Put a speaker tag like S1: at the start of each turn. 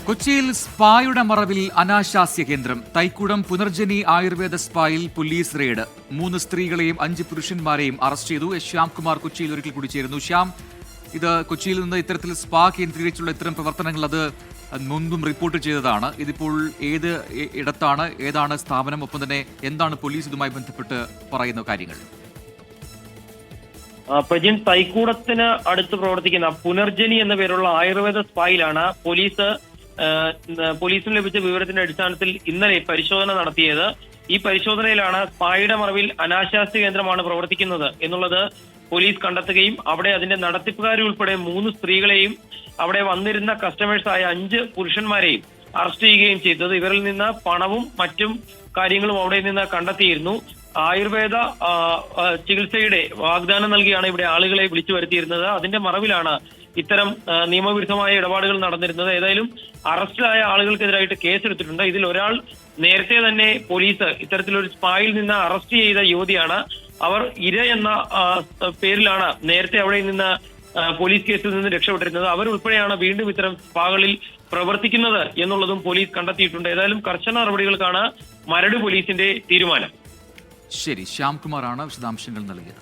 S1: കൊച്ചിയിൽ സ്പായുടെ മറവിൽ അനാശാസ്യ കേന്ദ്രം. തൈക്കുടം പുനർജനി ആയുർവേദ സ്പായിൽ പോലീസ് റെയ്ഡ്. 3 സ്ത്രീകളെയും 5 പുരുഷന്മാരെയും അറസ്റ്റ് ചെയ്തു. ശ്യാംകുമാർ കൊച്ചിയിൽ ഒരിക്കൽ കൂടി ചേരുന്നു. ശ്യാം, ഇത് കൊച്ചിയിൽ നിന്ന് ഇത്തരത്തിൽ സ്പാ കേന്ദ്രീകരിച്ചുള്ള ഇത്തരം പ്രവർത്തനങ്ങൾ അത് മുൻപും റിപ്പോർട്ട് ചെയ്തതാണ്. ഇതിപ്പോൾ ഏത് ഇടത്താണ്, ഏതാണ് സ്ഥാപനം, ഒപ്പം തന്നെ എന്താണ് പോലീസ് ഇതുമായി ബന്ധപ്പെട്ട് പറയുന്ന കാര്യങ്ങൾ?
S2: പ്രജിൻ, തൈക്കൂടത്തിന് അടുത്ത് പ്രവർത്തിക്കുന്ന പുനർജനി എന്ന പേരുള്ള ആയുർവേദ സ്പായിലാണ് പോലീസിന് ലഭിച്ച വിവരത്തിന്റെ അടിസ്ഥാനത്തിൽ ഇന്നലെ പരിശോധന നടത്തിയത്. ഈ പരിശോധനയിലാണ് സ്പായുടെ മറവിൽ അനാശാസ്യ കേന്ദ്രമാണ് പ്രവർത്തിക്കുന്നത് എന്നുള്ളത് പോലീസ് കണ്ടെത്തുകയും അവിടെ അതിന്റെ നടത്തിപ്പുകാരുൾപ്പെടെ 3 സ്ത്രീകളെയും അവിടെ വന്നിരുന്ന കസ്റ്റമേഴ്സായ 5 പുരുഷന്മാരെയും അറസ്റ്റ് ചെയ്യുകയും ചെയ്തത്. ഇവരിൽ നിന്ന് പണവും മറ്റും കാര്യങ്ങളും അവിടെ നിന്ന് കണ്ടെത്തിയിരുന്നു. ആയുർവേദ ചികിത്സയുടെ വാഗ്ദാനം നൽകിയാണ് ഇവിടെ ആളുകളെ വിളിച്ചു വരുത്തിയിരുന്നത്. അതിന്റെ മറവിലാണ് ഇത്തരം നിയമവിരുദ്ധമായ ഇടപാടുകൾ നടന്നിരുന്നത്. ഏതായാലും അറസ്റ്റിലായ ആളുകൾക്കെതിരായിട്ട് കേസെടുത്തിട്ടുണ്ട്. ഇതിൽ ഒരാൾ നേരത്തെ തന്നെ പോലീസ് ഇത്തരത്തിലൊരു സ്പായിൽ നിന്ന് അറസ്റ്റ് ചെയ്ത യുവതിയാണ്. അവർ ഇര എന്ന പേരിലാണ് നേരത്തെ അവിടെ നിന്ന് പോലീസ് കേസിൽ നിന്ന് രക്ഷപ്പെട്ടിരുന്നത്. അവരുൾപ്പെടെയാണ് വീണ്ടും ഇത്തരം സ്പാകളിൽ പ്രവർത്തിക്കുന്നത് എന്നുള്ളതും പോലീസ് കണ്ടെത്തിയിട്ടുണ്ട്. ഏതായാലും കർശന നടപടികൾക്കാണ് മരട് പോലീസിന്റെ തീരുമാനം.
S1: ശരി, ശ്യാംകുമാറാണ് വിശദാംശങ്ങൾ നൽകിയത്.